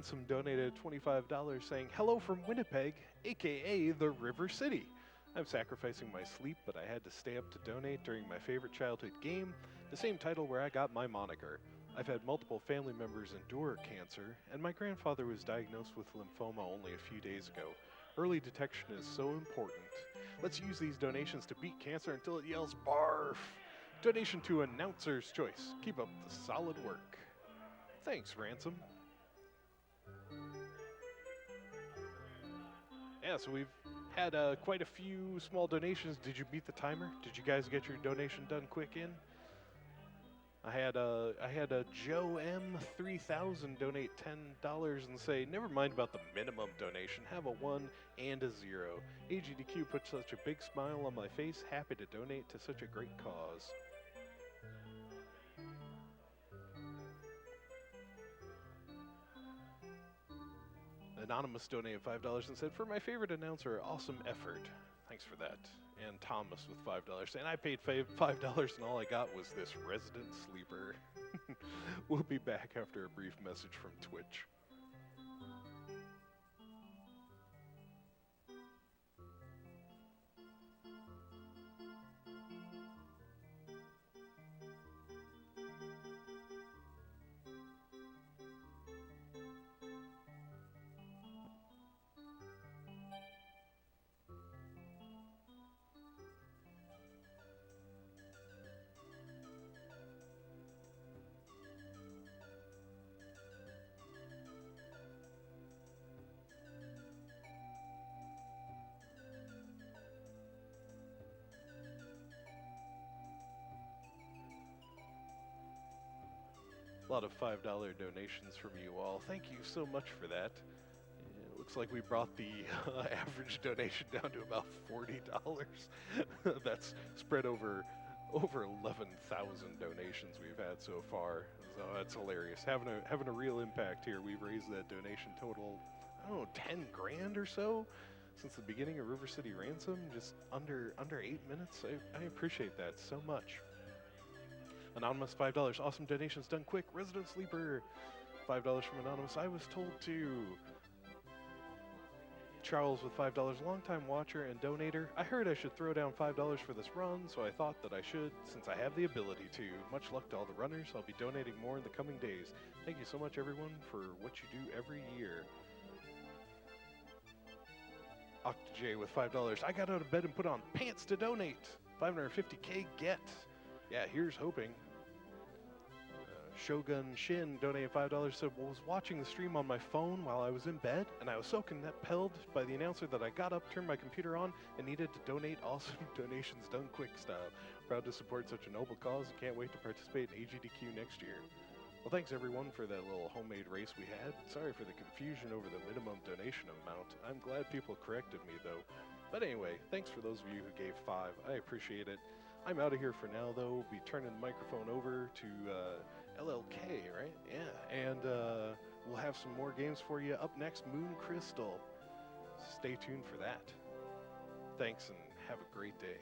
Ransom donated $25 saying, "Hello from Winnipeg, aka the River City. I'm sacrificing my sleep, but I had to stay up to donate during my favorite childhood game, the same title where I got my moniker. I've had multiple family members endure cancer, and my grandfather was diagnosed with lymphoma only a few days ago. Early detection is so important. Let's use these donations to beat cancer until it yells barf. Donation to Announcer's Choice. Keep up the solid work." Thanks, Ransom. Yeah, so we've had quite a few small donations. Did you beat the timer? Did you guys get your donation done quick in? I had a Joe M3000 donate $10 and say, "Never mind about the minimum donation. Have a 1 and a 0. AGDQ put such a big smile on my face. Happy to donate to such a great cause." Anonymous donated $5 and said, "For my favorite announcer, awesome effort." Thanks for that. And Thomas with $5 saying, "I paid $5 and all I got was this resident sleeper." We'll be back after a brief message from Twitch. A lot of $5 donations from you all. Thank you so much for that. It looks like we brought the average donation down to about $40. That's spread over 11,000 donations we've had so far. So that's hilarious. Having a real impact here. We've raised that donation total, I don't know, 10 grand or so since the beginning of River City Ransom. Just under 8 minutes. I appreciate that so much. Anonymous, $5. Awesome donations done quick. Resident Sleeper, $5 from Anonymous. I was told to. Charles with $5. Longtime watcher and donator. I heard I should throw down $5 for this run, so I thought that I should, since I have the ability to. Much luck to all the runners. I'll be donating more in the coming days. Thank you so much, everyone, for what you do every year. OctaJ with $5. I got out of bed and put on pants to donate. 550K get. Yeah, here's hoping. Shogun Shin donated $5. Said, "Was watching the stream on my phone while I was in bed, and I was so compelled by the announcer that I got up, turned my computer on, and needed to donate. Awesome donations done quick style. Proud to support such a noble cause and can't wait to participate in AGDQ next year." Well, thanks everyone for that little homemade race we had. Sorry for the confusion over the minimum donation amount. I'm glad people corrected me though. But anyway, thanks for those of you who gave 5. I appreciate it. I'm out of here for now, though. Be turning the microphone over to LLK, right? Yeah, and we'll have some more games for you. Up next, Moon Crystal. Stay tuned for that. Thanks, and have a great day.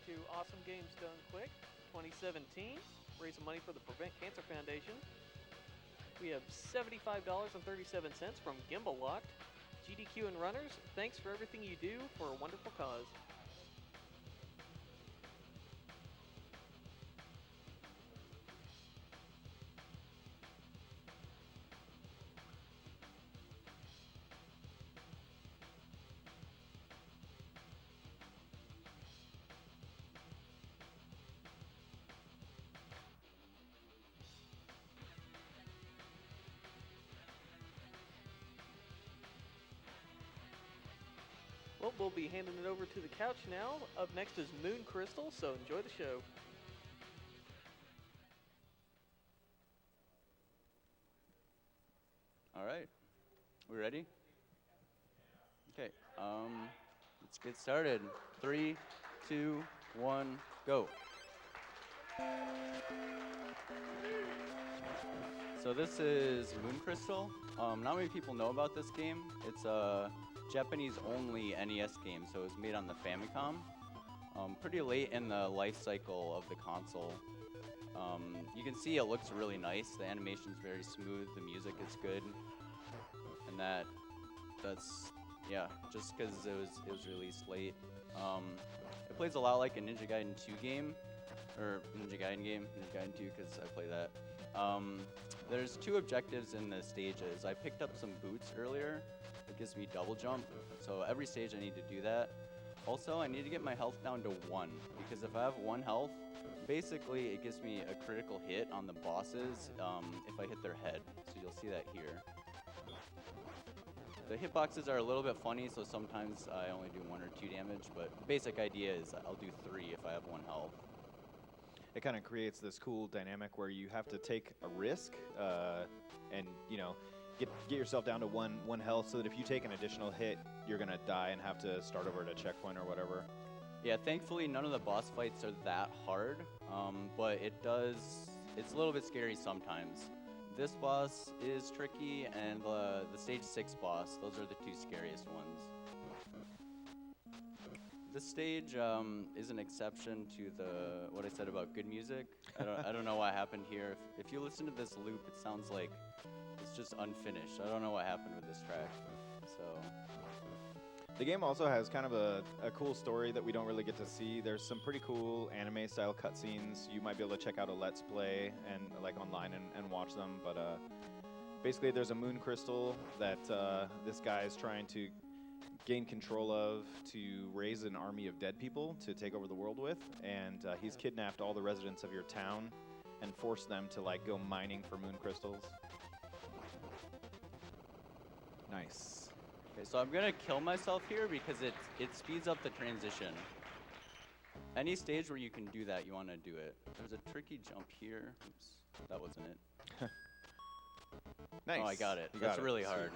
to Awesome Games Done Quick 2017, raising money for the Prevent Cancer Foundation. We have $75.37 from Gimbal Locked. GDQ and runners, thanks for everything you do for a wonderful cause. Well, we'll be handing it over to the couch now. Up next is Moon Crystal, so enjoy the show. All right, we ready? Okay, let's get started. 3, 2, 1, go. So this is Moon Crystal. Not many people know about this game. It's a Japanese-only NES game, so it was made on the Famicom. Pretty late in the life cycle of the console. You can see it looks really nice. The animation's very smooth. The music is good, and that's yeah. Just because it was released late. It plays a lot like a Ninja Gaiden 2 game, or Ninja Gaiden 2 because I play that. There's 2 objectives in the stages. I picked up some boots earlier. It gives me double jump, so every stage I need to do that. Also, I need to get my health down to 1, because if I have 1 health, basically it gives me a critical hit on the bosses if I hit their head, so you'll see that here. The hitboxes are a little bit funny, so sometimes I only do 1 or 2 damage, but the basic idea is I'll do 3 if I have 1 health. It kind of creates this cool dynamic where you have to take a risk and, you know, get yourself down to one health, so that if you take an additional hit, you're going to die and have to start over at a checkpoint or whatever. Yeah, thankfully none of the boss fights are that hard, but it's a little bit scary sometimes. This boss is tricky, and the stage 6 boss, those are the 2 scariest ones. This stage is an exception to what I said about good music. I don't know what happened here. If you listen to this loop, it sounds like it's just unfinished. I don't know what happened with this track. So the game also has kind of a cool story that we don't really get to see. There's some pretty cool anime-style cutscenes. You might be able to check out a Let's Play and like online and watch them. But basically, there's a moon crystal that this guy is trying to gain control of to raise an army of dead people to take over the world with, and he's kidnapped all the residents of your town and forced them to like go mining for moon crystals. Nice. Okay, so I'm gonna kill myself here because it speeds up the transition. Any stage where you can do that, you want to do it. There's a tricky jump here. Oops, that wasn't it. Nice. Oh, I got it. You That's got it. really Sweet. hard.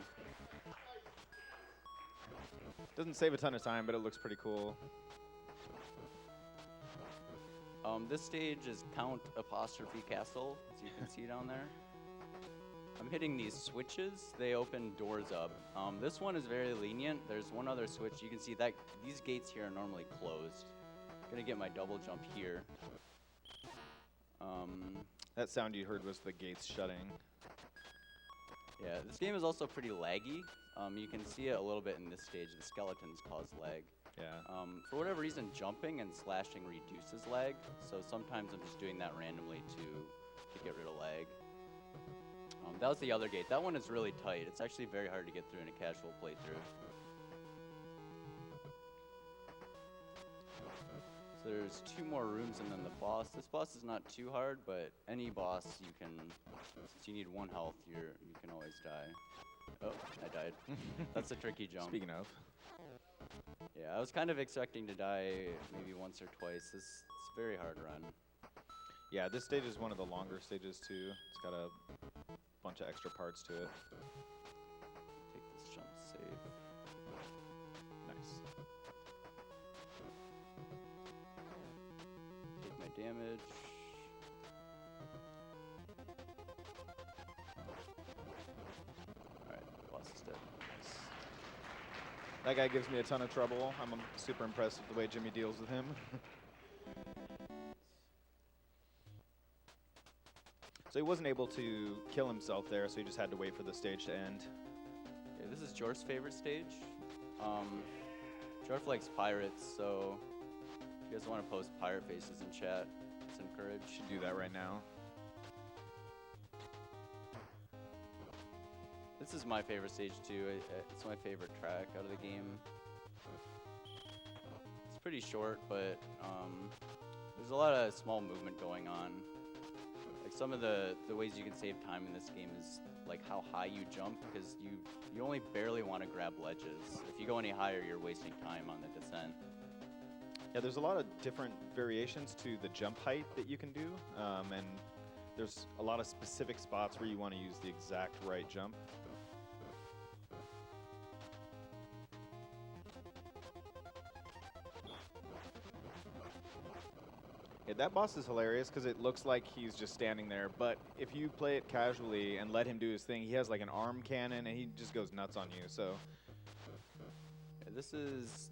Doesn't save a ton of time, but it looks pretty cool. This stage is Count Apostrophe Castle, as you can see down there. I'm hitting these switches. They open doors up. This one is very lenient. There's one other switch. You can see that these gates here are normally closed. I'm gonna get my double jump here. That sound you heard was the gates shutting. Yeah, this game is also pretty laggy. You can see it a little bit in this stage. The skeletons cause lag. Yeah. For whatever reason, jumping and slashing reduces lag. So sometimes I'm just doing that randomly to get rid of lag. That was the other gate. That one is really tight. It's actually very hard to get through in a casual playthrough. So there's 2 more rooms and then the boss. This boss is not too hard, but any boss you can, since you need 1 health, you can always die. Oh, I died. That's a tricky jump. Speaking of. Yeah, I was kind of expecting to die maybe once or twice. It's a very hard run. Yeah, this stage is one of the longer stages too. It's got a bunch of extra parts to it. Take this jump safe. Nice. Take my damage. Alright, boss is dead. That guy gives me a ton of trouble. I'm super impressed with the way Jimmy deals with him. So he wasn't able to kill himself there, so he just had to wait for the stage to end. Yeah, this is Jorf's favorite stage. Jorf likes pirates, so if you guys want to post pirate faces in chat, it's encouraged. Should do that right now. This is my favorite stage too. It's my favorite track out of the game. It's pretty short, but there's a lot of small movement going on. Like some of the ways you can save time in this game is like how high you jump, because you only barely want to grab ledges. If you go any higher, you're wasting time on the descent. Yeah, there's a lot of different variations to the jump height that you can do, and there's a lot of specific spots where you want to use the exact right jump. Yeah, that boss is hilarious because it looks like he's just standing there, but if you play it casually and let him do his thing, he has like an arm cannon and he just goes nuts on you, so. Yeah, this is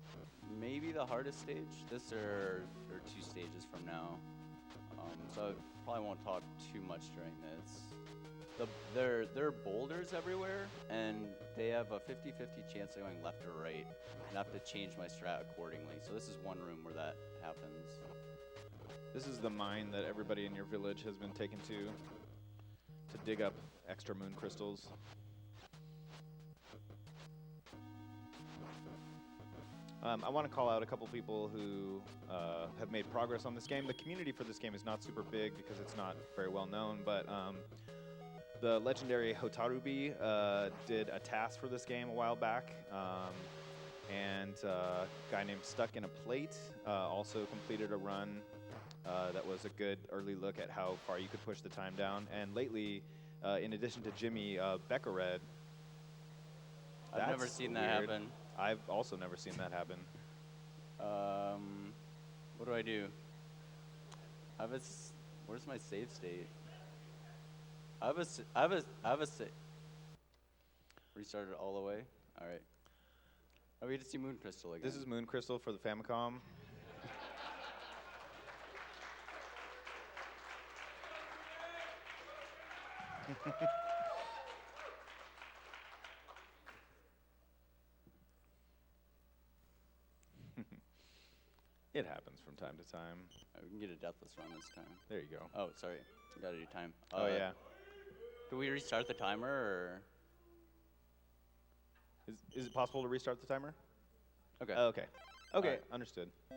maybe the hardest stage. This or 2 stages from now. So I probably won't talk too much during this. There are boulders everywhere, and they have a 50-50 chance of going left or right, and I have to change my strat accordingly. So this is one room where that happens. This is the mine that everybody in your village has been taken to dig up extra moon crystals. I want to call out a couple people who have made progress on this game. The community for this game is not super big because it's not very well known, but the legendary Hotarubi did a task for this game a while back, and a guy named Stuck in a Plate also completed a run that was a good early look at how far you could push the time down. And lately, in addition to Jimmy, Becca Red. I've never seen that happen. I've also never seen that happen. What do I do? Where's my save state? I have a save. Restart it all the way. All right. Oh, we get to see Moon Crystal again. This is Moon Crystal for the Famicom. It happens from time to time. We can get a deathless run this time. There you go. Oh, sorry. I gotta do time. Oh, yeah. Do we restart the timer, or? Is it possible to restart the timer? Okay. Oh, okay. Okay, Alright. understood. So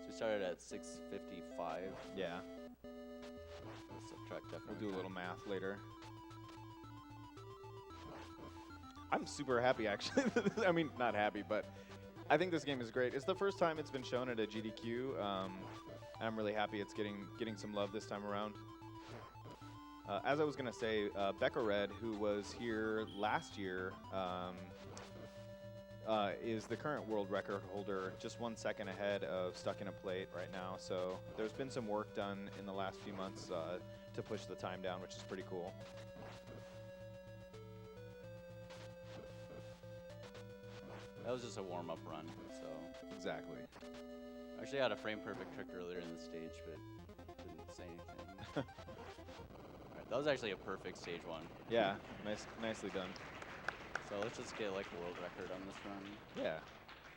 we started at 6:55. Yeah, We'll subtract we'll definitely. do a little math later. I'm super happy, actually. I mean, not happy, but I think this game is great. It's the first time it's been shown at a GDQ. I'm really happy it's getting some love this time around. As I was going to say, Becca Red, who was here last year, is the current world record holder, just 1 second ahead of Stuck in a Plate right now. So there's been some work done in the last few months to push the time down, which is pretty cool. That was just a warm-up run, so. Exactly. Actually, I had a frame perfect trick earlier in the stage, but didn't say anything. Alright, that was actually a perfect stage 1. Yeah, nicely done. So let's just get like a world record on this run. Yeah.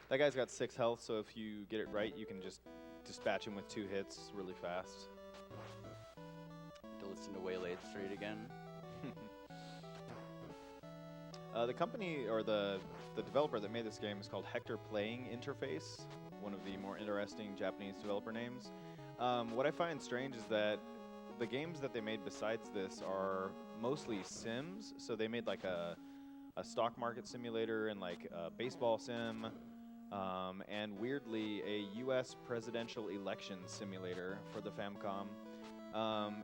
That guy's got 6 health, so if you get it right, you can just dispatch him with 2 hits really fast. To listen to Waylaid Street again. The company, or the developer that made this game is called Hector Playing Interface, one of the more interesting Japanese developer names. What I find strange is that the games that they made besides this are mostly sims, so they made like a stock market simulator and like a baseball sim, and weirdly a US presidential election simulator for the Famicom.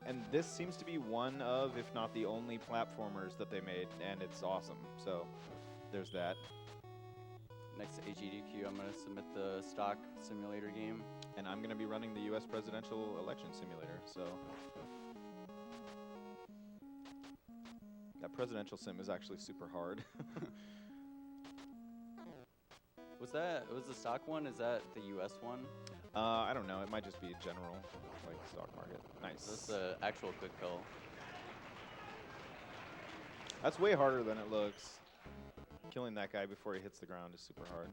And this seems to be one of, if not the only, platformers that they made, and it's awesome. So there's that. Next to AGDQ, I'm going to submit the stock simulator game. And I'm going to be running the US presidential election simulator, so. That presidential sim is actually super hard. Was the stock one, is that the US one? I don't know. It might just be general, like stock market. Nice. That's the actual good kill. That's way harder than it looks. Killing that guy before he hits the ground is super hard.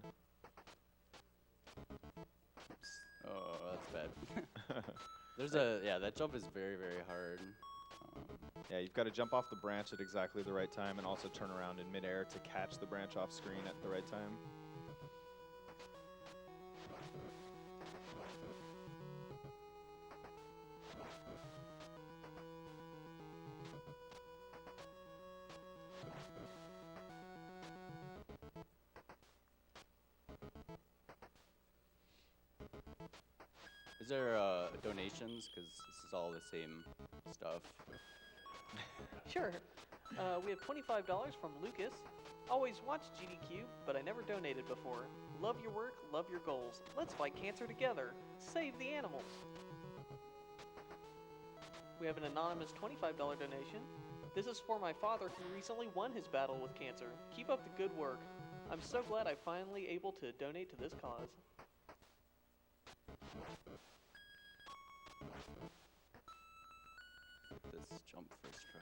Oh, that's bad. Yeah, that jump is very, very hard. Yeah, you've got to jump off the branch at exactly the right time and also turn around in midair to catch the branch off screen at the right time. Is there donations? Because this is all the same stuff. Sure. We have $25 from Lucas. Always watched GDQ, but I never donated before. Love your work, love your goals. Let's fight cancer together. Save the animals. We have an anonymous $25 donation. This is for my father who recently won his battle with cancer. Keep up the good work. I'm so glad I'm finally able to donate to this cause. This jump first try.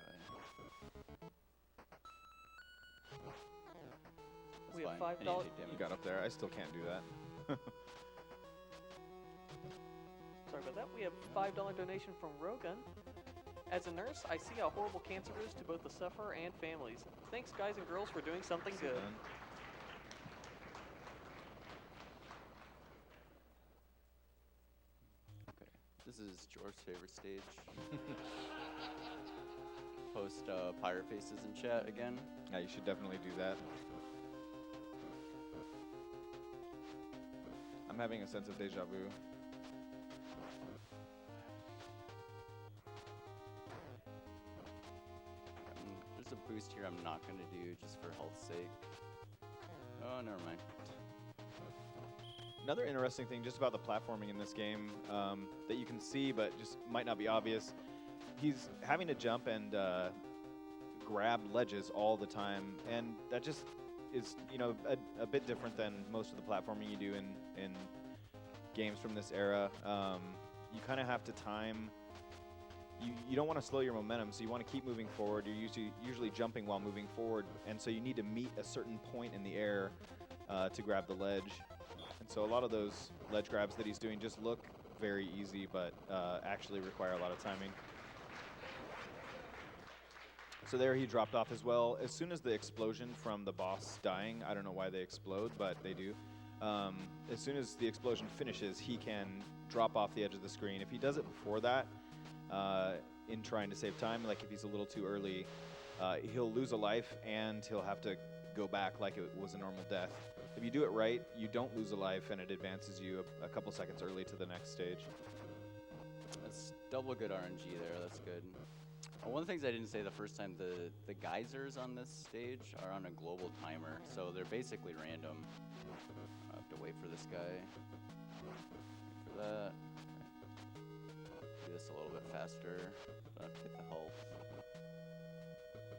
That's We have fine. $5. I need to take damage. You got up there. I still can't do that. Sorry about that. We have $5 donation from Rogan. As a nurse, I see how horrible cancer is to both the sufferer and families. Thanks, guys and girls, for doing something good. Done. Okay, this is George's favorite stage. Post pirate faces in chat again. Yeah, you should definitely do that. I'm having a sense of deja vu. There's a boost here I'm not going to do just for health's sake. Oh, never mind. Another interesting thing just about the platforming in this game that you can see but just might not be obvious, he's having to jump and grab ledges all the time, and that just is, you know, a bit different than most of the platforming you do in games from this era. You kind of have to time. You don't want to slow your momentum, so you want to keep moving forward. You're usually jumping while moving forward, and so you need to meet a certain point in the air to grab the ledge. And so a lot of those ledge grabs that he's doing just look very easy, but actually require a lot of timing. So there he dropped off as well. As soon as the explosion from the boss dying, I don't know why they explode, but they do. As soon as the explosion finishes, he can drop off the edge of the screen. If he does it before that, in trying to save time, like if he's a little too early, he'll lose a life and he'll have to go back like it was a normal death. If you do it right, you don't lose a life and it advances you a couple seconds early to the next stage. That's double good RNG there. That's good. One of the things I didn't say the first time, the geysers on this stage are on a global timer, so they're basically random. I have to wait for this guy. Wait for that. Do this a little bit faster. I have to get the health.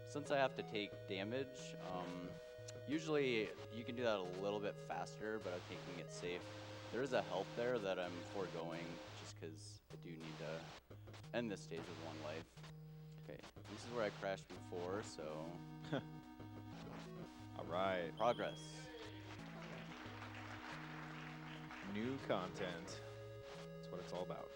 Since I have to take damage, usually you can do that a little bit faster, but I'm taking it safe. There is a health there that I'm foregoing just because I do need to end this stage with one life. Okay, this is where I crashed before, so All right. progress. New content. That's what it's all about.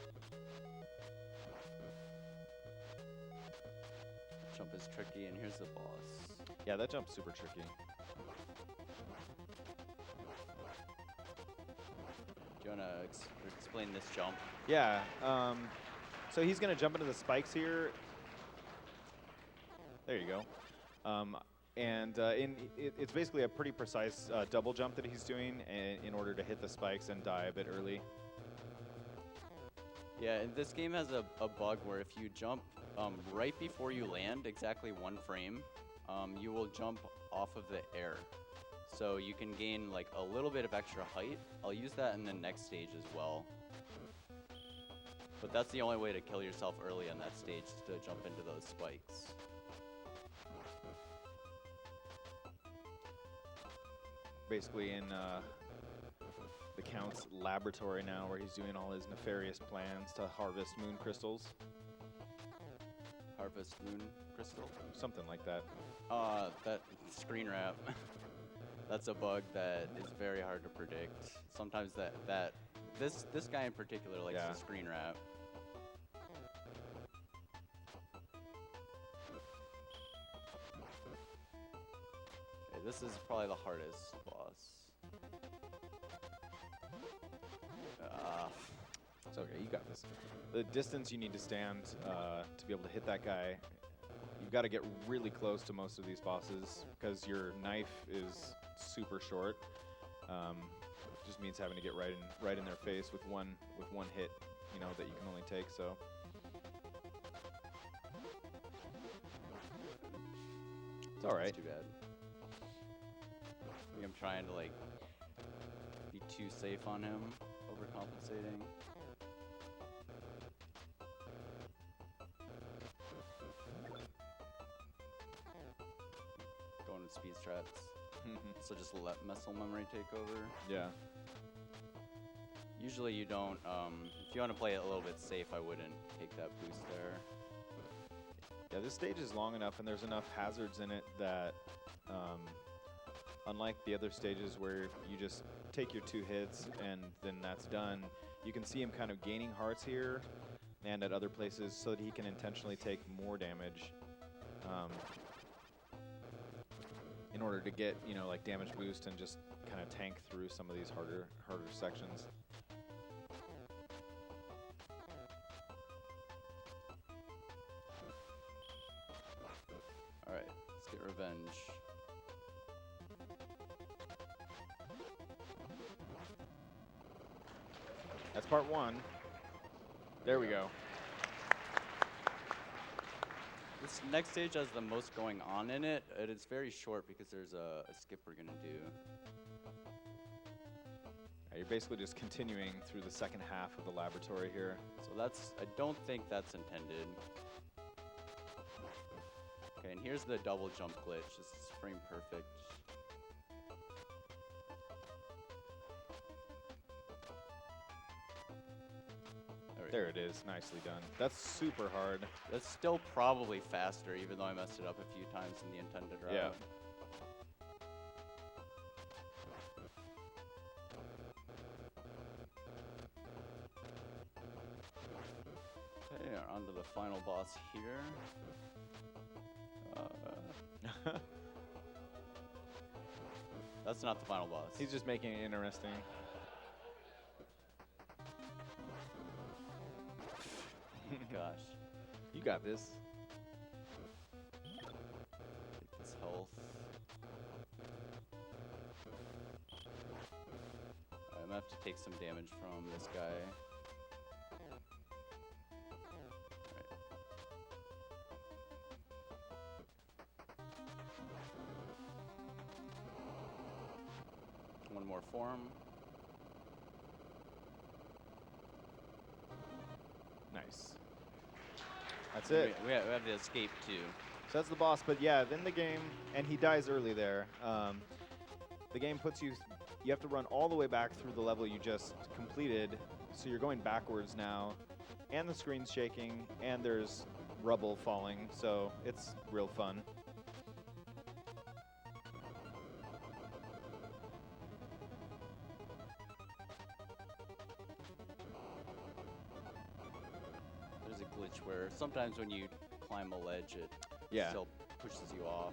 Jump is tricky, and here's the boss. Yeah, that jump's super tricky. Do you want to explain this jump? Yeah. So he's going to jump into the spikes here. There you go. It's basically a pretty precise double jump that he's doing in order to hit the spikes and die a bit early. Yeah, and this game has a bug where if you jump right before you land, exactly one frame, you will jump off of the air. So you can gain like a little bit of extra height. I'll use that in the next stage as well. But that's the only way to kill yourself early on that stage, is to jump into those spikes. Basically in the Count's laboratory now, where he's doing all his nefarious plans to harvest moon crystals. Harvest moon crystal. Something like that. That screen wrap. That's a bug that is very hard to predict. Sometimes this guy in particular likes Yeah. to screen wrap. Okay, this is probably the hardest boss. It's okay, you got this. The distance you need to stand to be able to hit that guy, you've got to get really close to most of these bosses because your knife is super short. Just means having to get right in their face with one hit, you know, that you can only take. So. It's all right. Too bad. I think I'm trying to like be too safe on him, overcompensating. Going with speed strats. So just let muscle memory take over. Yeah. Usually you don't, if you want to play it a little bit safe, I wouldn't take that boost there. Yeah, this stage is long enough and there's enough hazards in it that, unlike the other stages where you just take your 2 hits and then that's done, you can see him kind of gaining hearts here and at other places so that he can intentionally take more damage in order to get, you know, like damage boost and just kind of tank through some of these harder sections. All right, let's get revenge. That's part 1. There we go. This next stage has the most going on in it. It is very short because there's a skip we're gonna do. Yeah, you're basically just continuing through the second half of the laboratory here. So I don't think that's intended. Okay, and here's the double jump glitch. This is frame perfect. There it is, nicely done. That's super hard. That's still probably faster, even though I messed it up a few times in the intended route. Yeah. Okay, on to the final boss here. That's not the final boss. He's just making it interesting. Gosh. You got this. Take this health. I'm gonna have to take some damage from this guy. Alright. One more form. Nice. That's it. We have to escape too. So that's the boss, but yeah, then the game, and he dies early there. The game puts you have to run all the way back through the level you just completed, so you're going backwards now, and the screen's shaking, and there's rubble falling, so it's real fun. There's a glitch where sometimes when you climb a ledge, it still pushes you off.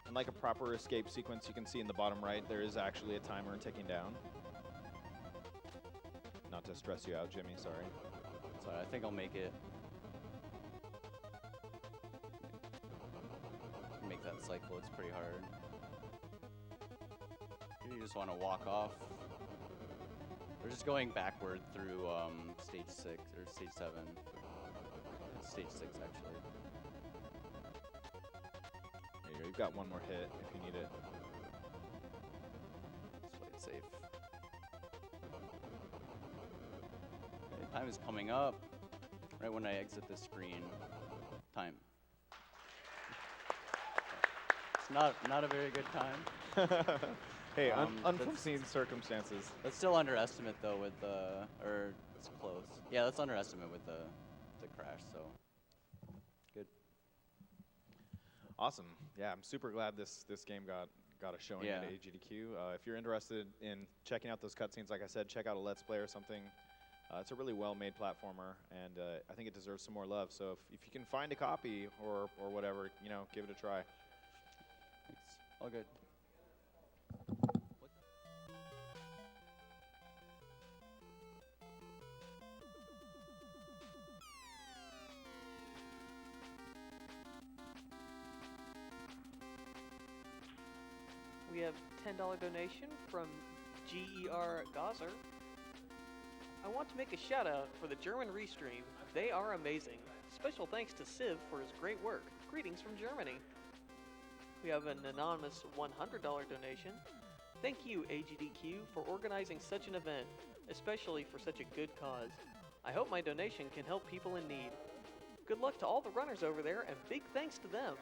And like a proper escape sequence, you can see in the bottom right, there is actually a timer ticking down. Not to stress you out, Jimmy, sorry. Sorry, I think I'll make it. Make that cycle, it's pretty hard. You just want to walk off. We're just going backward through stage 6, or stage 7. Stage 6, actually. There you go, you've got one more hit if you need it. Let's play it safe. Okay, time is coming up. Right when I exit the screen. Time. It's not a very good time. Hey, That's- unforeseen circumstances. That's still underestimate though with the, or it's close. Yeah, that's underestimate with the crash. So good. Awesome. Yeah, I'm super glad this game got a showing at Yeah. AGDQ. If you're interested in checking out those cutscenes, like I said, check out a Let's Play or something. It's a really well-made platformer, and I think it deserves some more love. So if you can find a copy or whatever, you know, give it a try. Thanks. All good. We have $10 donation from GER Gazer. I want to make a shout out for the German restream. They are amazing. Special thanks to Civ for his great work. Greetings from Germany. We have an anonymous $100 donation. Thank you, AGDQ, for organizing such an event, especially for such a good cause. I hope my donation can help people in need. Good luck to all the runners over there, and big thanks to them.